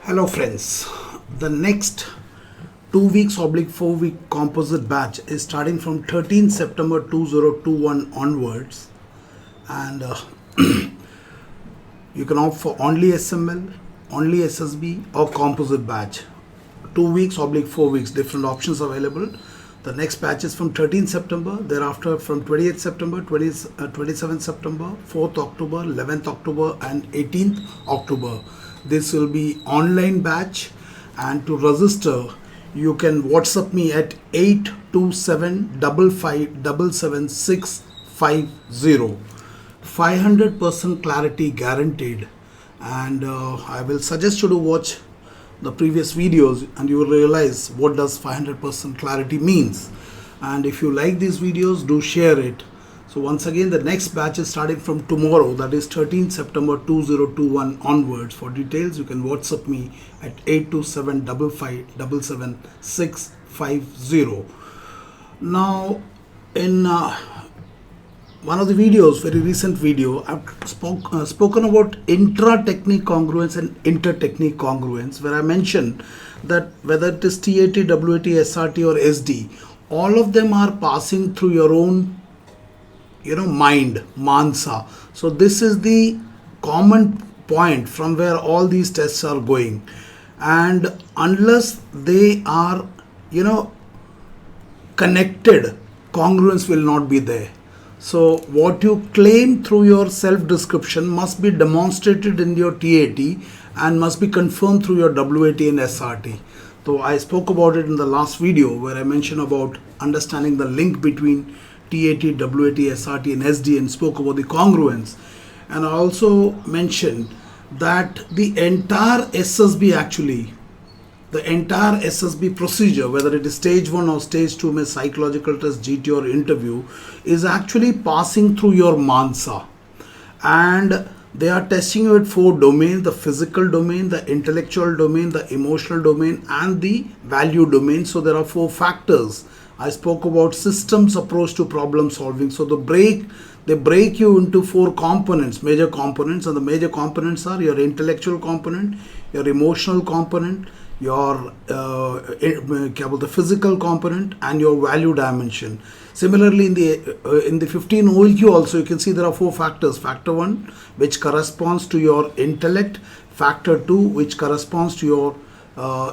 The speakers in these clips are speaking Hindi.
Hello friends, the next 2 weeks oblique 4 week composite batch is starting from 13 September 2021 onwards, and you can opt for only SML, only SSB or composite batch. 2 weeks oblique 4 weeks, different options available. The next batch is from 13 September, thereafter from 28th September, 27th September, 4th October, 11th October and 18th October. This will be online batch, and to register you can WhatsApp me at 82755777650. 500% clarity guaranteed, and I will suggest you to watch the previous videos and you will realize what does 500% clarity means. And if you like these videos, do share it. So once again, the next batch is starting from tomorrow, that is 13 September 2021 onwards. For details, you can WhatsApp me at 82755777650. Now, in one of the videos, very recent video, I've spoken about intra-technique congruence and inter-technique congruence, where I mentioned that whether it is TAT, WAT, SRT or SD, all of them are passing through your own mind, mansa. So this is the common point from where all these tests are going, and unless they are connected, congruence will not be there. So what you claim through your self description must be demonstrated in your TAT and must be confirmed through your WAT and SRT. So I spoke about it in the last video where I mentioned about understanding the link between TAT, WAT, SRT and SD, and spoke about the congruence. And I also mentioned that the entire SSB procedure, whether it is stage 1 or stage 2 में psychological test, GT or interview, is actually passing through your mansa, and they are testing you at 4 domains: the physical domain, the intellectual domain, the emotional domain and the value domain. So there are 4 factors. I spoke about systems approach to problem solving. So they break you into 4 components, major components, and the major components are your intellectual component, your emotional component, your the physical component and your value dimension. Similarly, in the 15 OEQ also, you can see there are 4 factors. Factor 1, which corresponds to your intellect; factor 2, which corresponds to your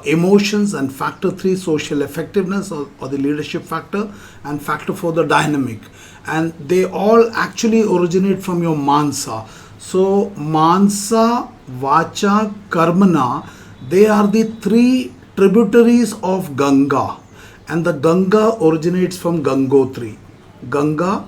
emotions; and factor 3, social effectiveness or the leadership factor; and factor 4, the dynamic. And they all actually originate from your mansa. So mansa, vacha, karmana, they are the 3 tributaries of Ganga, and the Ganga originates from Gangotri. Gangotri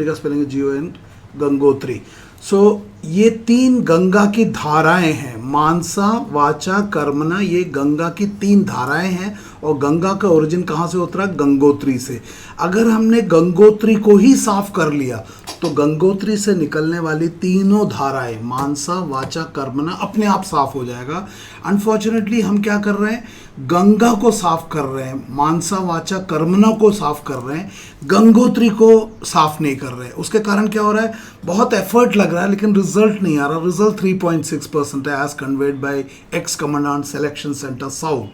का स्पेलिंग है GON, गंगोत्री. सो ये 3 गंगा की धाराएं हैं, मानसा, वाचा, कर्मना. ये गंगा की 3 धाराएं हैं, और गंगा का ओरिजिन कहाँ से होता है? गंगोत्री से. अगर हमने गंगोत्री को ही साफ कर लिया तो गंगोत्री से निकलने वाली तीनों धाराएं, मानसा, वाचा, कर्मना, अपने आप साफ हो जाएगा. अनफॉर्चुनेटली हम क्या कर रहे हैं? गंगा को साफ कर रहे हैं, मानसा, वाचा, कर्मना को साफ कर रहे हैं, गंगोत्री को साफ नहीं कर रहे हैं. उसके कारण क्या हो रहा है? बहुत एफर्ट लग रहा है लेकिन रिजल्ट नहीं आ रहा. रिजल्ट 3.6% है, as conveyed by ex commandant selection centre south.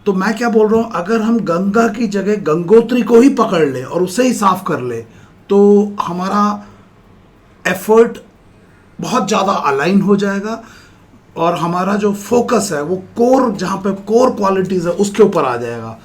तो मैं क्या बोल रहा हूँ, अगर हम गंगा की जगह गंगोत्री को ही पकड़ ले और उसे ही साफ कर ले तो हमारा एफर्ट बहुत ज़्यादा अलाइन हो जाएगा, और हमारा जो फोकस है वो कोर, जहाँ पे कोर क्वालिटीज़ है उसके ऊपर आ जाएगा.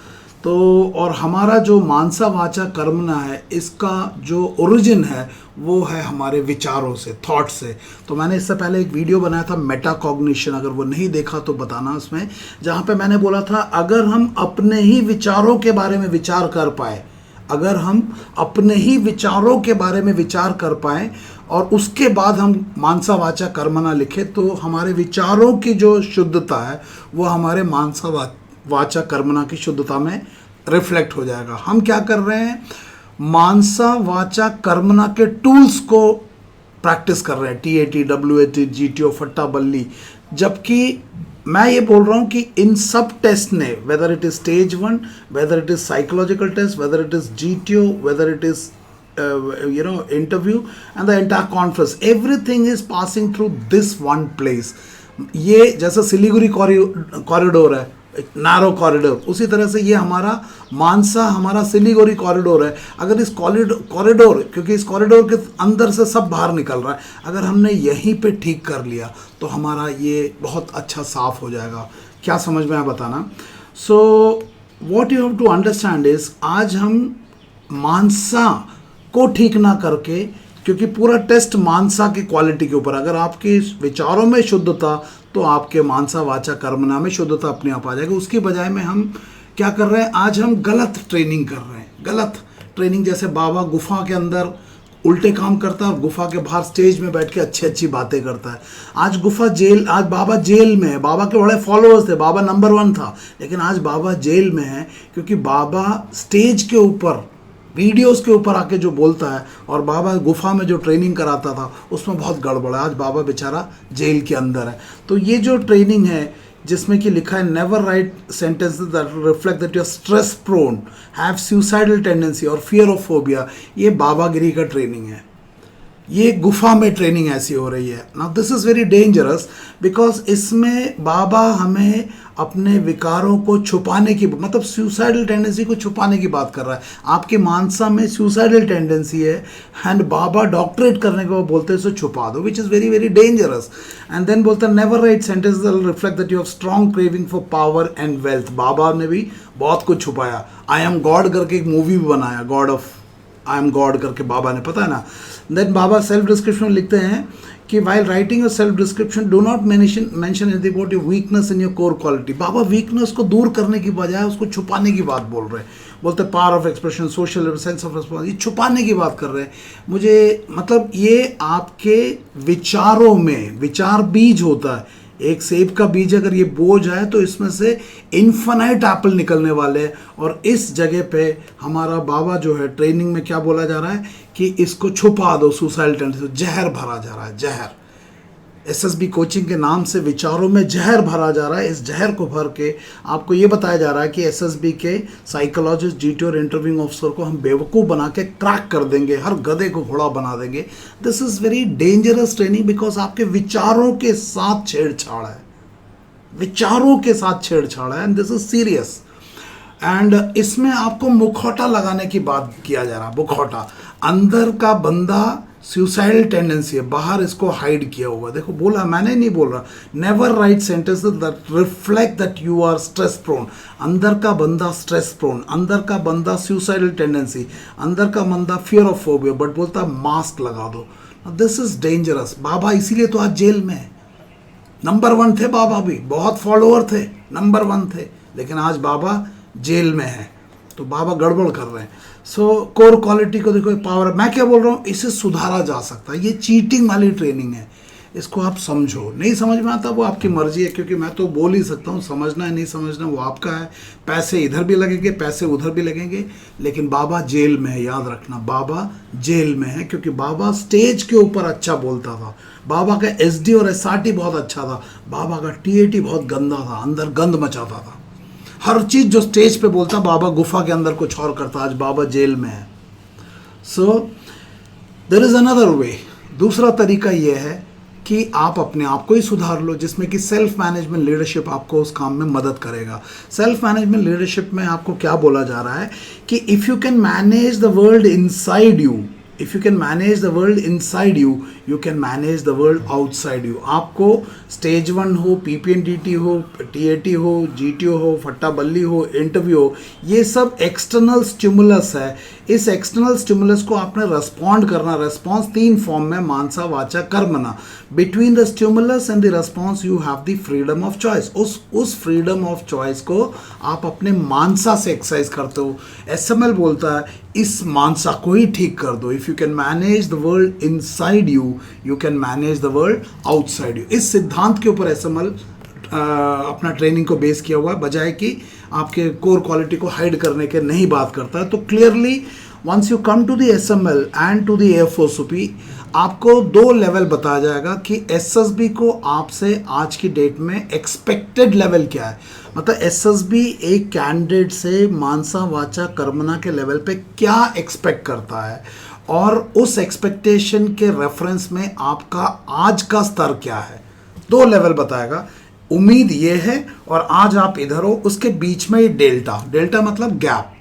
तो और हमारा जो मानसा, वाचा, कर्मना है, इसका जो ओरिजिन है वो है हमारे विचारों से, थॉट से. तो मैंने इससे पहले एक वीडियो बनाया था मेटा कॉग्निशन, अगर वो नहीं देखा तो बताना उसमें, जहाँ पे मैंने बोला था अगर हम अपने ही विचारों के बारे में विचार कर पाए, अगर हम अपने ही विचारों के बारे में विचार कर पाए और उसके बाद हम मानसा, वाचा, कर्मना लिखे, तो हमारे विचारों की जो शुद्धता है वो हमारे मानसा, वाचा, कर्मना की शुद्धता में रिफ्लेक्ट हो जाएगा. हम क्या कर रहे हैं? मानसा, वाचा, कर्मना के टूल्स को प्रैक्टिस कर रहे हैं, TAT, WAT, GTO, फट्टा बल्ली. जबकि मैं ये बोल रहा हूँ कि इन सब टेस्ट ने, whether it is stage 1, whether it is psychological test, whether it is GTO, whether it is interview and the entire conference, everything is passing through this one place. ये जैसा सिलीगुड़ी कॉरिडोर है, नैरो कॉरिडोर, उसी तरह से ये हमारा मानसा हमारा सिलीगुड़ी कॉरिडोर है। अगर इस कॉरिडोर क्योंकि इस कॉरिडोर के अंदर से सब बाहर निकल रहा है, अगर हमने यहीं पे ठीक कर लिया तो हमारा ये बहुत अच्छा साफ हो जाएगा। क्या समझ में आया बताना। So what you have to understand is, आज हम मानसा को ठीक ना करके, क्योंकि पूरा टेस्ट मानसा की क्वालिटी के ऊपर, अगर आपके विचारों में शुद्धता तो आपके मानसा वाचा कर्मणा में शुद्धता अपने आप आ जाएगी। उसकी बजाय में हम क्या कर रहे हैं, आज हम गलत ट्रेनिंग कर रहे हैं, गलत ट्रेनिंग। जैसे बाबा गुफा के अंदर उल्टे काम करता है और गुफा के बाहर स्टेज में बैठ के अच्छी अच्छी बातें करता है। आज आज बाबा जेल में है। बाबा के बड़े फॉलोअर्स थे, बाबा नंबर 1 था, लेकिन आज बाबा जेल में है क्योंकि बाबा स्टेज के ऊपर वीडियोस के ऊपर आके जो बोलता है और बाबा गुफा में जो ट्रेनिंग कराता था उसमें बहुत गड़बड़ है। आज बाबा बेचारा जेल के अंदर है। तो ये जो ट्रेनिंग है जिसमें कि लिखा है never write sentences that reflect that you are stress prone, have suicidal tendency और फियर ऑफ फोबिया, ये बाबागिरी का ट्रेनिंग है। ये गुफा में ट्रेनिंग ऐसी हो रही है। Now this is very dangerous because इसमें बाबा हमें अपने विकारों को छुपाने की, मतलब सुसाइडल टेंडेंसी को छुपाने की बात कर रहा है। आपके मानसा में सुसाइडल टेंडेंसी है एंड बाबा डॉक्टरेट करने के बाद बोलते हैं इसे छुपा दो, which is very very dangerous. And then बोलता है never write sentences that reflect that you have strong craving for power and wealth. बाबा ने भी बहुत कुछ छुपाया। आई एम गॉड करके एक मूवी भी बनाया, God of I am God करके बाबा ने, पता है ना। देन बाबा सेल्फ डिस्क्रिप्शन में लिखते हैं कि while writing your self description do not mention anything about your weakness in your core quality. Baba weakness को दूर करने की बजाय उसको छुपाने की बात बोल रहे हैं। बोलते हैं power of expression, social sense of responsibility, छुपाने की बात कर रहे हैं। मुझे मतलब ये आपके विचारों में, विचार बीज होता है। एक सेब का बीज अगर ये बोझ है तो इसमें से इन्फिनाइट एप्पल निकलने वाले हैं। और इस जगह पे हमारा बाबा जो है ट्रेनिंग में क्या बोला जा रहा है कि इसको छुपा दो, सुसाइडल टेंडेंसी, जहर भरा जा रहा है, जहर। एसएसबी कोचिंग के नाम से विचारों में जहर भरा जा रहा है। इस जहर को भर के आपको ये बताया जा रहा है कि एसएसबी के साइकोलॉजिस्ट, जीटी और इंटरव्यूइंग ऑफिसर को हम बेवकूफ़ बना के क्रैक कर देंगे, हर गधे को घोड़ा बना देंगे। This is very dangerous training because आपके विचारों के साथ छेड़छाड़ है, विचारों के साथ छेड़छाड़ है, and this is serious. And इसमें आपको मुखौटा लगाने की बात किया जा रहा है। मुखौटा, अंदर का बंदा सुसाइडल टेंडेंसी है, बाहर इसको हाइड किया हुआ। देखो बोला, मैंने नहीं बोल रहा। Never write sentences that reflect that you are stress prone. अंदर का बंदा स्ट्रेस प्रोन, अंदर का बंदा सुसाइडल टेंडेंसी, अंदर का बंदा फियर ऑफ फोबिया, बट बोलता मास्क लगा दो। This is dangerous. बाबा इसीलिए तो आज जेल में है। नंबर 1 थे बाबा भी, बहुत फॉलोअर थे, नंबर 1 थे, लेकिन आज बाबा जेल में है। तो बाबा गड़बड़ कर रहे हैं। सो कोर क्वालिटी को देखो, पावर, मैं क्या बोल रहा हूँ, इसे सुधारा जा सकता है। ये चीटिंग वाली ट्रेनिंग है, इसको आप समझो। नहीं समझ में आता वो आपकी मर्जी है, क्योंकि मैं तो बोल ही सकता हूँ। समझना है नहीं समझना वो आपका है। पैसे इधर भी लगेंगे, पैसे उधर भी लगेंगे, लेकिन बाबा जेल में है, याद रखना। बाबा जेल में है क्योंकि बाबा स्टेज के ऊपर अच्छा बोलता था। बाबा का एसडी और एसआरटी बहुत अच्छा था। बाबा का टीएटी बहुत गंदा था, अंदर गंद मचाता था। हर चीज़ जो स्टेज पे बोलता, बाबा गुफा के अंदर कुछ और करता। आज बाबा जेल में है। So there is another way. दूसरा तरीका यह है कि आप अपने आप को ही सुधार लो, जिसमें कि सेल्फ मैनेजमेंट लीडरशिप आपको उस काम में मदद करेगा। सेल्फ मैनेजमेंट लीडरशिप में आपको क्या बोला जा रहा है कि if you can manage the world inside you, if you can manage the world inside you, you can manage the world outside you. आपको स्टेज 1 हो, पीपीएनडीटी हो, टीएटी हो, जीटीओ हो, फट्टा बल्ली हो, इंटरव्यू हो, ये सब एक्सटर्नल स्टिमुलस है। इस एक्सटर्नल स्टिमुलस को आपने रेस्पॉन्ड करना। रेस्पॉन्स 3 फॉर्म में, मानसा वाचा कर्मणा। Between the stimulus and the response you have the freedom of choice. उस फ्रीडम ऑफ चॉइस को आप अपने मानसा से एक्सरसाइज करते हो। एसएमएल बोलता है इस मानसा को ही ठीक कर दो। If you can manage the world inside you, you can manage the world outside you. इस सिद्धांत के ऊपर एसएमएल अपना ट्रेनिंग को बेस किया हुआ है, बजाय कि आपके कोर क्वालिटी को हाइड करने के नहीं बात करता है। तो clearly once you come to the SML and to the FOCP, आपको 2 लेवल बताया जाएगा कि एसएसबी को आपसे आज की डेट में एक्सपेक्टेड लेवल क्या है। मतलब एसएसबी एक कैंडिडेट से मानसा वाचा कर्मणा के लेवल पे क्या एक्सपेक्ट करता है, और उस एक्सपेक्टेशन के रेफरेंस में आपका आज का स्तर क्या है। दो लेवल बताएगा। उम्मीद ये है और आज आप इधर हो, उसके बीच में ये डेल्टा, डेल्टा मतलब गैप,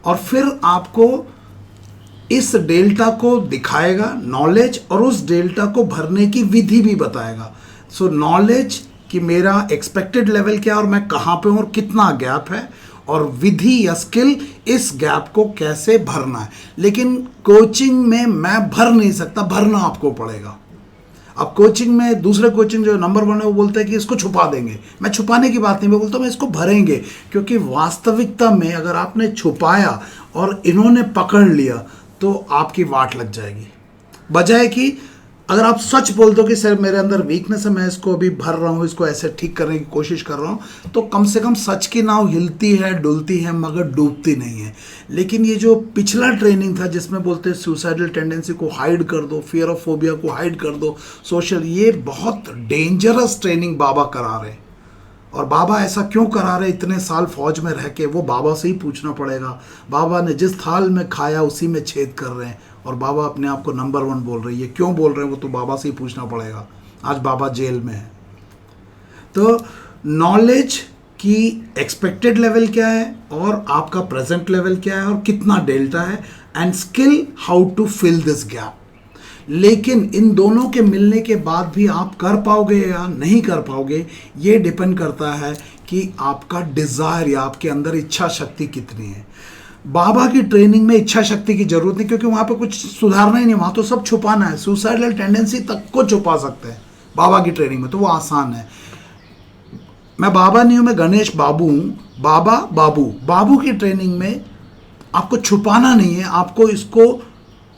और फिर आपको इस डेल्टा को दिखाएगा नॉलेज, और उस डेल्टा को भरने की विधि भी बताएगा। सो नॉलेज कि मेरा एक्सपेक्टेड लेवल क्या है और मैं कहाँ पे हूँ और कितना गैप है, और विधि या स्किल इस गैप को कैसे भरना है। लेकिन कोचिंग में मैं भर नहीं सकता, भरना आपको पड़ेगा। अब कोचिंग में दूसरे कोचिंग जो नंबर 1 है वो बोलते हैं कि इसको छुपा देंगे। मैं छुपाने की बात नहीं, मैं बोलता हूँ मैं इसको भरेंगे, क्योंकि वास्तविकता में अगर आपने छुपाया और इन्होंने पकड़ लिया तो आपकी वाट लग जाएगी। बजाय कि अगर आप सच बोल दो कि सर मेरे अंदर वीकनेस है, मैं इसको अभी भर रहा हूँ, इसको ऐसे ठीक करने की कोशिश कर रहा हूँ, तो कम से कम सच की नाव हिलती है, डुलती है, मगर डूबती नहीं है। लेकिन ये जो पिछला ट्रेनिंग था जिसमें बोलते हैं सुसाइडल टेंडेंसी को हाइड कर दो, फियर ऑफ फोबिया को हाइड कर दो, सोशल, ये बहुत डेंजरस ट्रेनिंग बाबा करा रहे। और बाबा ऐसा क्यों करा रहे? इतने साल फौज में रह के, वो बाबा से ही पूछना पड़ेगा। बाबा ने जिस थाल में खाया उसी में छेद कर रहे हैं, और बाबा अपने आप को नंबर 1 बोल रहे हैं। ये क्यों बोल रहे हैं वो तो बाबा से ही पूछना पड़ेगा। आज बाबा जेल में है। तो नॉलेज की एक्सपेक्टेड लेवल क्या है और आपका प्रेजेंट लेवल क्या है और कितना डेल्टा है, and skill how to fill this gap. लेकिन इन दोनों के मिलने के बाद भी आप कर पाओगे या नहीं कर पाओगे, ये डिपेंड करता है कि आपका डिज़ायर या आपके अंदर इच्छा शक्ति कितनी है। बाबा की ट्रेनिंग में इच्छा शक्ति की जरूरत नहीं, क्योंकि वहाँ पे कुछ सुधारना ही नहीं, वहाँ तो सब छुपाना है। सुसाइडल टेंडेंसी तक को छुपा सकते हैं बाबा की ट्रेनिंग में, तो वो आसान है। मैं बाबा नहीं हूँ, मैं गणेश बाबू हूँ। बाबा बाबू, बाबू की ट्रेनिंग में आपको छुपाना नहीं है, आपको इसको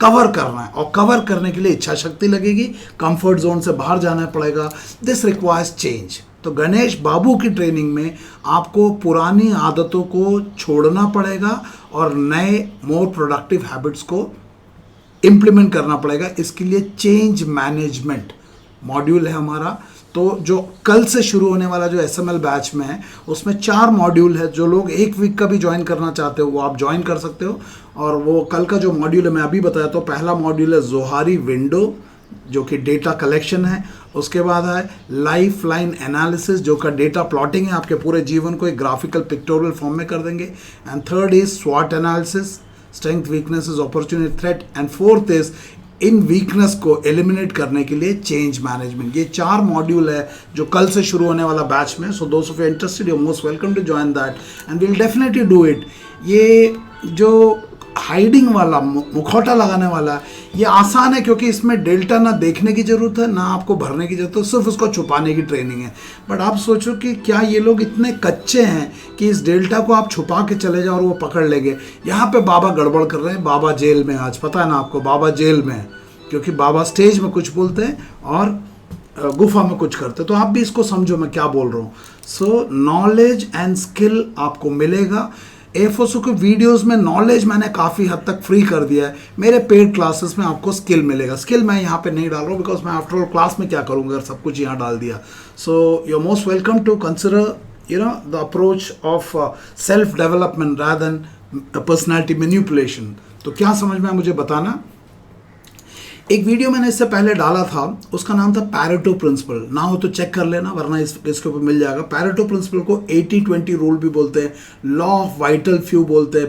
कवर करना है, और कवर करने के लिए इच्छा शक्ति लगेगी, कंफर्ट जोन से बाहर जाना पड़ेगा। This requires change. तो गणेश बाबू की ट्रेनिंग में आपको पुरानी आदतों को छोड़ना पड़ेगा और नए मोर प्रोडक्टिव हैबिट्स को इम्प्लीमेंट करना पड़ेगा। इसके लिए चेंज मैनेजमेंट मॉड्यूल है हमारा। तो जो कल से शुरू होने वाला जो SML बैच में है, उसमें 4 मॉड्यूल है। जो लोग 1 वीक का भी ज्वाइन करना चाहते हो वो आप ज्वाइन कर सकते हो। और वो कल का जो मॉड्यूल है मैं अभी बताया, तो पहला मॉड्यूल है जोहारी विंडो, जो कि डेटा कलेक्शन है। उसके बाद है लाइफ लाइन एनालिसिस, जो का डेटा प्लॉटिंग है, आपके पूरे जीवन को एक ग्राफिकल पिक्टोरियल फॉर्म में कर देंगे। एंड थर्ड इज स्वॉट analysis, strength weaknesses opportunity threat, and fourth is in weakness को एलिमिनेट करने के लिए चेंज मैनेजमेंट। ये 4 मॉड्यूल है जो कल से शुरू होने वाला बैच में। So those of you interested, you most welcome to join that and will definitely do it. ये जो हाइडिंग वाला, मुखौटा लगाने वाला, ये आसान है, क्योंकि इसमें डेल्टा ना देखने की ज़रूरत है ना आपको भरने की ज़रूरत है, सिर्फ उसको छुपाने की ट्रेनिंग है। बट आप सोचो कि क्या ये लोग इतने कच्चे हैं कि इस डेल्टा को आप छुपा के चले जाओ और वो पकड़ लेंगे। यहाँ पे बाबा गड़बड़ कर रहे हैं। बाबा जेल में, आज पता है ना आपको, बाबा जेल में है, क्योंकि बाबा स्टेज में कुछ बोलते हैं और गुफा में कुछ करते। तो आप भी इसको समझो मैं क्या बोल रहा हूँ। सो नॉलेज एंड स्किल आपको मिलेगा। एफओसो के वीडियोस में नॉलेज मैंने काफ़ी हद तक फ्री कर दिया है। मेरे पेड क्लासेस में आपको स्किल मिलेगा। स्किल मैं यहाँ पे नहीं डाल रहा हूँ, बिकॉज मैं आफ्टर ऑल क्लास में क्या करूँगा अगर सब कुछ यहाँ डाल दिया। So you are most welcome to consider the approach of self development rather than personality manipulation. तो क्या समझ में आया मुझे बताना। एक वीडियो मैंने इससे पहले डाला था, उसका नाम था पैरेटो प्रिंसिपल। ना हो तो चेक कर लेना, वरना इसके ऊपर मिल जाएगा। पैरेटो प्रिंसिपल को 80-20 रूल भी बोलते हैं, लॉ ऑफ वाइटल फ्यू बोलते हैं,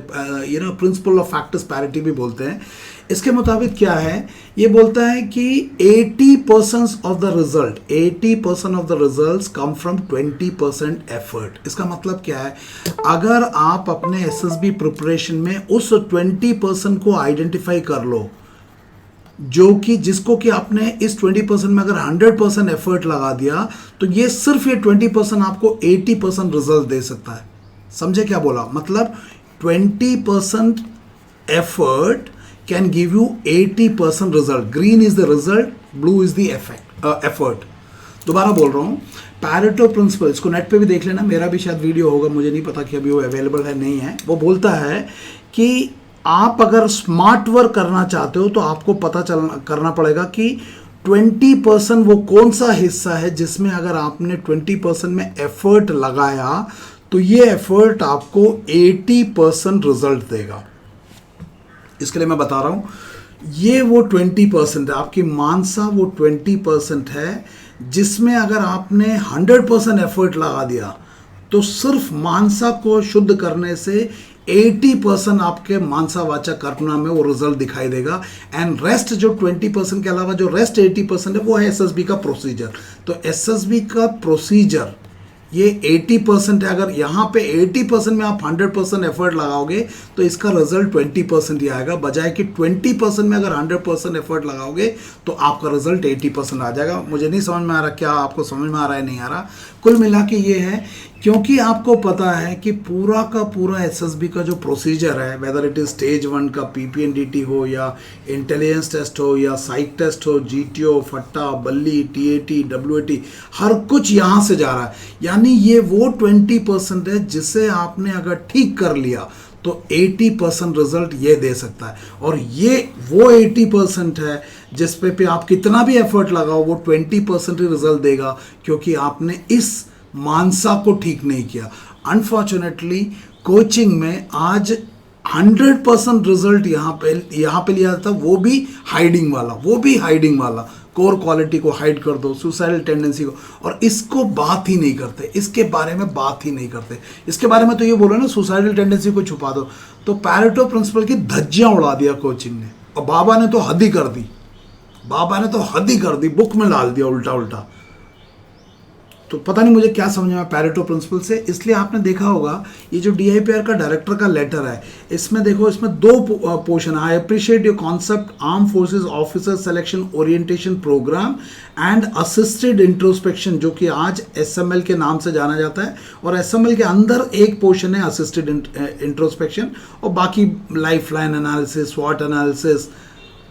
प्रिंसिपल ऑफ फैक्टर्स पैरिटी भी बोलते हैं। इसके मुताबिक क्या है, ये बोलता है कि 80% of the results come from 20% effort. इसका मतलब क्या है, अगर आप अपने SSB प्रिपरेशन में उस 20% को आइडेंटिफाई कर लो, जो कि जिसको कि आपने इस 20% में अगर 100% एफर्ट लगा दिया, तो ये सिर्फ ये 20% आपको 80% रिजल्ट दे सकता है। समझे क्या बोला? मतलब 20% effort can give you 80% result. Green is the result, blue is the effort. दोबारा बोल रहा हूँ, पैरेटो प्रिंसिपल, इसको नेट पे भी देख लेना, मेरा भी शायद वीडियो होगा, मुझे नहीं पता कि अभी वो अवेलेबल है नहीं है। वो बोलता है कि आप अगर स्मार्ट वर्क करना चाहते हो तो आपको पता करना पड़ेगा कि 20% वो कौन सा हिस्सा है जिसमें अगर आपने 20% में एफर्ट लगाया तो ये एफर्ट आपको 80% रिजल्ट देगा। इसके लिए मैं बता रहा हूं, ये वो 20% है, आपकी मानसा वो 20% है जिसमें अगर आपने 100% एफर्ट लगा दिया तो सिर्फ मानसा को शुद्ध करने से 80% आपके मानसा वाचा कर्मणा में वो रिजल्ट दिखाई देगा। एंड रेस्ट जो 20% के अलावा जो रेस्ट 80% है वो है एसएसबी का प्रोसीजर। तो एसएसबी का प्रोसीजर ये 80% है। अगर यहाँ पे 80% में आप 100% एफर्ट लगाओगे तो इसका रिजल्ट 20% ही आएगा, बजाय कि 20% में अगर 100% एफर्ट लगाओगे तो आपका रिजल्ट 80% आ जाएगा। मुझे नहीं समझ में आ रहा, क्या आपको समझ में आ रहा है नहीं आ रहा। कुल मिला के ये है, क्योंकि आपको पता है कि पूरा का पूरा एसएसबी का जो प्रोसीजर है, वेदर इट इज स्टेज 1 का पीपीएनडीटी हो या इंटेलिजेंस टेस्ट हो या साइक टेस्ट हो, जीटीओ, फट्टा, बल्ली, टीएटी, डब्ल्यूएटी, हर कुछ यहाँ से जा रहा है। यानी ये वो 20% है जिसे आपने अगर ठीक कर लिया तो 80% रिजल्ट ये दे सकता है। और ये वो 80% है जिस पे आप कितना भी एफर्ट लगाओ वो 20% ही रिजल्ट देगा, क्योंकि आपने इस मानसा को ठीक नहीं किया। अनफॉर्चुनेटली कोचिंग में आज 100% रिजल्ट यहाँ पे लिया जाता, वो भी हाइडिंग वाला कोर क्वालिटी को हाइड कर दो, सुसाइडल टेंडेंसी को, और इसको बात ही नहीं करते, इसके बारे में बात ही नहीं करते। इसके बारे में तो ये बोलो ना सुसाइडल टेंडेंसी को छुपा दो, तो पैरेटो प्रिंसिपल की धज्जियां उड़ा दिया कोचिंग ने। और बाबा ने तो हद ही कर दी, बुक में डाल दिया उल्टा। तो पता नहीं मुझे क्या समझ में आया पैरेटो प्रिंसिपल से। इसलिए आपने देखा होगा ये जो डीआईपीआर का डायरेक्टर का लेटर है, इसमें देखो, इसमें 2 portion. I appreciate your concept arm forces officer selection orientation programme and assisted introspection, जो कि आज एसएमएल के नाम से जाना जाता है। और एसएमएल के अंदर एक पोर्शन है असिस्टेड इंट्रोस्पेक्शन, और बाकी लाइफ लाइन एनालिसिस, स्वॉट एनालिसिस,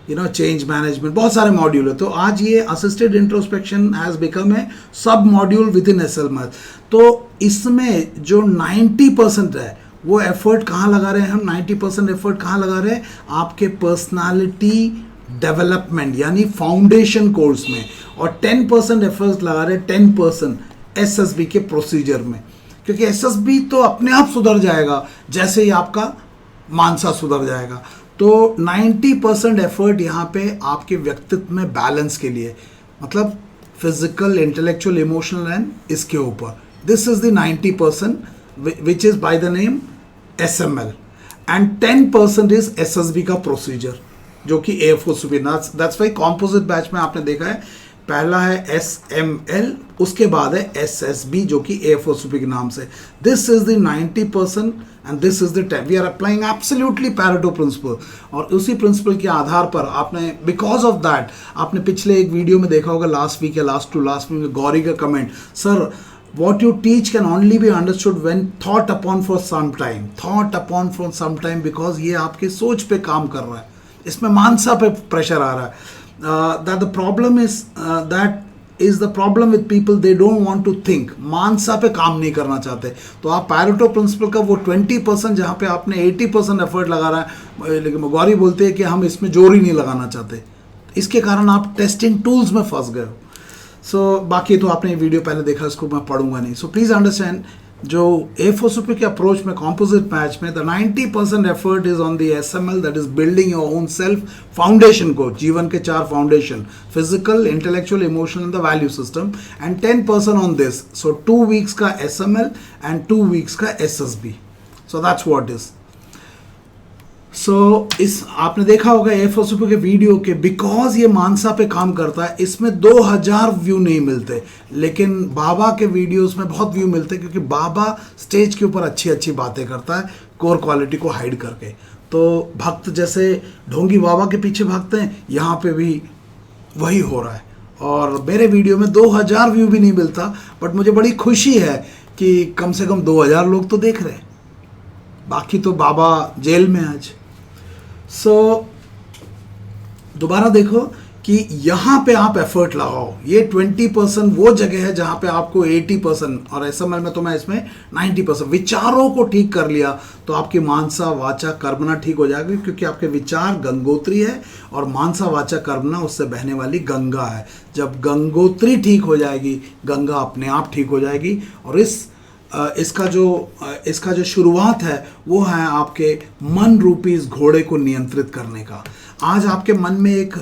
चेंज मैनेजमेंट, बहुत सारे मॉड्यूल है। तो आज ये assisted introspection has become a sub module with in SML. तो इसमें जो 90% है वो एफर्ट कहाँ लगा रहे हैं हम? 90% एफर्ट कहाँ लगा रहे हैं? आपके पर्सनालिटी डेवलपमेंट यानी फाउंडेशन कोर्स में, और 10% एफर्ट लगा रहे हैं 10% एसएसबी के प्रोसीजर में, क्योंकि एसएसबी तो अपने आप सुधर जाएगा जैसे ही आपका मानसा सुधर जाएगा। तो 90% एफर्ट यहाँ पे आपके व्यक्तित्व में बैलेंस के लिए, मतलब फिजिकल, इंटेलेक्चुअल, इमोशनल एंड इसके ऊपर, this is the 90% which is by the name SML, and 10% is SSB का प्रोसीजर जो कि एएफओसीपी। दैट्स वाई कॉम्पोजिट बैच में आपने देखा है पहला है एसएमएल, उसके बाद है एसएसबी जो कि एएफओसीपी के नाम से। This is the 90% and this is the 10। We are applying absolutely Pareto principle, और उसी प्रिंसिपल के आधार पर आपने, बिकॉज ऑफ दैट, आपने पिछले एक वीडियो में देखा होगा लास्ट वीक या लास्ट वीक में गौरी का comment, sir what you teach can only be understood when thought upon for some time, because ये आपकी सोच पे काम कर रहा है, इसमें मानसा पे प्रेशर आ रहा है। That the problem is that is the problem with people, they don't want to think, मानसा पे काम नहीं करना चाहते। तो आप पैरेटो प्रिंसिपल का वो 20% जहाँ पे आपने 80% एफर्ट लगा रहा है, लेकिन गौरी बोलते हैं कि हम इसमें जोर ही नहीं लगाना चाहते, इसके कारण आप टेस्टिंग टूल्स में फंस गए हो। बाकी तो आपने ये वीडियो पहले देखा, इसको मैं पढ़ूंगा नहीं। सो प्लीज़ अंडरस्टैंड, जो एएफओसीपी के अप्रोच में कॉम्पोजिट पैच में the 90% effort is on the SML, that is building your own self foundation को, जीवन के 4 foundation, physical, intellectual, emotional and the value system, and 10% on this. So 2 weeks का एसएमएल एंड 2 वीक्स का SSB. So that's what is. इस आपने देखा होगा एएफओसीपी के वीडियो के, बिकॉज ये मानसा पे काम करता है, इसमें 2000 व्यू नहीं मिलते, लेकिन बाबा के वीडियोस में बहुत व्यू मिलते, क्योंकि बाबा स्टेज के ऊपर अच्छी अच्छी बातें करता है कोर क्वालिटी को हाइड करके। तो भक्त जैसे ढोंगी बाबा के पीछे भागते हैं, यहाँ पे भी वही हो रहा है। और मेरे वीडियो में 2000 व्यू भी नहीं मिलता, बट मुझे बड़ी खुशी है कि कम से कम 2000 लोग तो देख रहे हैं, बाकी तो बाबा जेल में आज। दोबारा देखो कि यहाँ पे आप एफर्ट लगाओ, ये 20% वो जगह है जहाँ पे आपको 80%, और एसएमएल में तो मैं इसमें 90% विचारों को ठीक कर लिया तो आपकी मानसा वाचा कर्मणा ठीक हो जाएगी, क्योंकि आपके विचार गंगोत्री है और मानसा वाचा कर्मणा उससे बहने वाली गंगा है। जब गंगोत्री ठीक हो जाएगी, गंगा अपने आप ठीक हो जाएगी। और इसका जो शुरुआत है वो है आपके मन रूपी इस घोड़े को नियंत्रित करने का। आज आपके मन में एक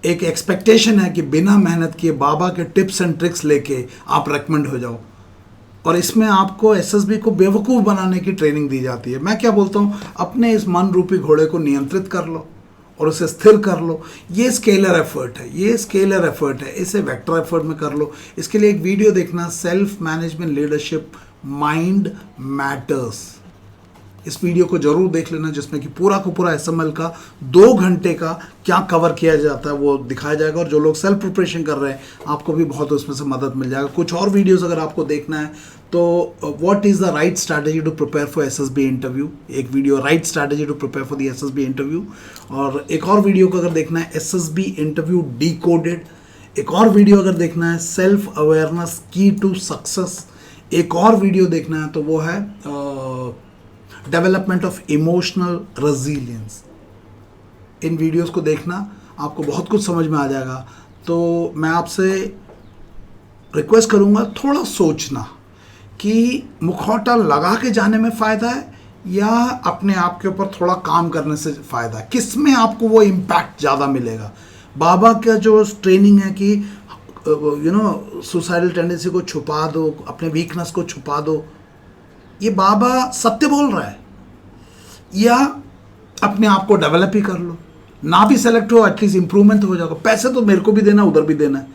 एक एक्सपेक्टेशन है कि बिना मेहनत किए बाबा के टिप्स एंड ट्रिक्स लेके आप रेकमेंड हो जाओ, और इसमें आपको एसएसबी को बेवकूफ़ बनाने की ट्रेनिंग दी जाती है। मैं क्या बोलता हूँ, अपने इस मन रूपी घोड़े को नियंत्रित कर लो और उसे स्थिर कर लो। ये स्केलर एफर्ट है, ये स्केलर एफर्ट है, इसे वेक्टर एफर्ट में कर लो। इसके लिए एक वीडियो देखना, self management leadership mind matters. इस वीडियो को जरूर देख लेना, जिसमें कि पूरा का पूरा एसएमएल का 2 घंटे का क्या कवर किया जाता है वो दिखाया जाएगा। और जो लोग सेल्फ प्रिपरेशन कर रहे हैं आपको भी बहुत उसमें से मदद मिल जाएगा। कुछ और वीडियोस अगर आपको देखना है तो what is the right strategy to prepare for SSB interview, एक video right strategy to prepare for the SSB interview. और एक और वीडियो को अगर देखना है एसएसबी इंटरव्यू डिकोडेड, एक और वीडियो अगर देखना है सेल्फ अवेयरनेस की टू सक्सेस, एक और वीडियो देखना है तो वो है development of emotional resilience. In videos को देखना, आपको बहुत कुछ समझ में आ जाएगा। तो मैं आपसे रिक्वेस्ट करूंगा थोड़ा सोचना कि मुखौटा लगा के जाने में फ़ायदा है या अपने आप के ऊपर थोड़ा काम करने से फ़ायदा है, किस में आपको वो इम्पैक्ट ज़्यादा मिलेगा। बाबा का जो ट्रेनिंग है कि सुसाइडल टेंडेंसी को छुपा दो, अपने वीकनेस को छुपा दो, ये बाबा सत्य बोल रहा है, या अपने आप को डेवलप ही कर लो, ना भी सेलेक्ट हो एटलीस्ट इंप्रूवमेंट हो जाएगा। पैसे तो मेरे को भी देना, उधर भी देना है,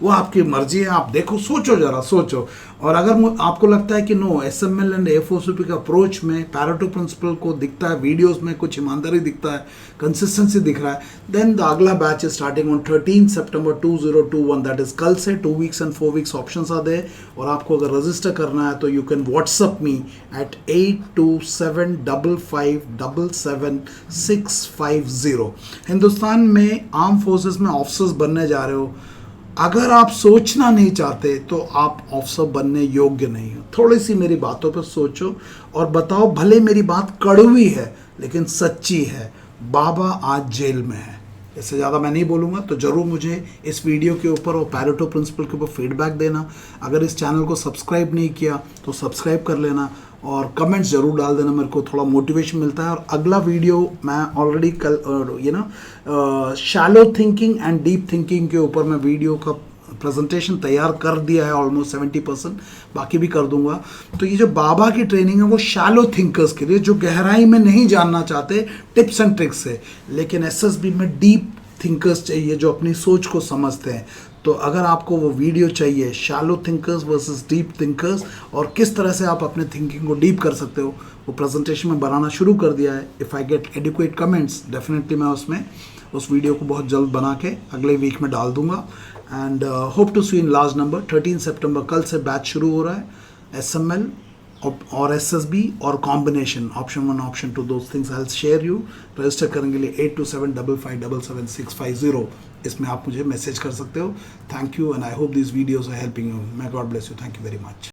वो आपकी मर्जी है। आप देखो, सोचो जरा, सोचो। और अगर आपको लगता है कि नो, एसएमएल एंड A4CP का अप्रोच में पैरेटो प्रिंसिपल को दिखता है, वीडियोस में कुछ ईमानदारी दिखता है, कंसिस्टेंसी दिख रहा है, देन द अगला batch is starting on 13 September 2021, that is कल से 2 वीक्स एंड 4 वीक्स ऑप्शंस आते हैं। और आपको अगर रजिस्टर करना है तो you can whatsapp me at 8275557650। Hindustan में आर्म फोर्सेस में ऑफिसर्स बनने जा रहे हो, अगर आप सोचना नहीं चाहते तो आप ऑफिसर बनने योग्य नहीं हो। थोड़ी सी मेरी बातों पर सोचो और बताओ, भले मेरी बात कड़वी है लेकिन सच्ची है, बाबा आज जेल में है। इससे ज़्यादा मैं नहीं बोलूँगा। तो ज़रूर मुझे इस वीडियो के ऊपर और पैरेटो प्रिंसिपल के ऊपर फीडबैक देना। अगर इस चैनल को सब्सक्राइब नहीं किया तो सब्सक्राइब कर लेना और कमेंट्स ज़रूर डाल देना, मेरे को थोड़ा मोटिवेशन मिलता है। और अगला वीडियो मैं ऑलरेडी कल shallow thinking and deep thinking के ऊपर मैं वीडियो का प्रेजेंटेशन तैयार कर दिया है, ऑलमोस्ट 70%, बाकी भी कर दूंगा। तो ये जो बाबा की ट्रेनिंग है वो शैलो थिंकर्स के लिए, जो गहराई में नहीं जानना चाहते टिप्स एंड ट्रिक्स से, लेकिन एसएसबी में डीप थिंकर्स चाहिए जो अपनी सोच को समझते हैं। तो अगर आपको वो वीडियो चाहिए, shallow thinkers versus deep thinkers, और किस तरह से आप अपने थिंकिंग को डीप कर सकते हो, वो प्रेजेंटेशन में बनाना शुरू कर दिया है। If I get adequate comments, definitely मैं उस वीडियो को बहुत जल्द बना के अगले वीक में डाल दूंगा। And hope to see in large number. 13 सितंबर कल से बैच शुरू हो रहा है, एसएमएल और एसएसबी और combination, option 1 option 2, those things I will share you. Register करने के लिए 8275577650, इसमें आप मुझे मैसेज कर सकते हो। Thank you and I hope this videos are helping you. may God bless you. Thank you very much.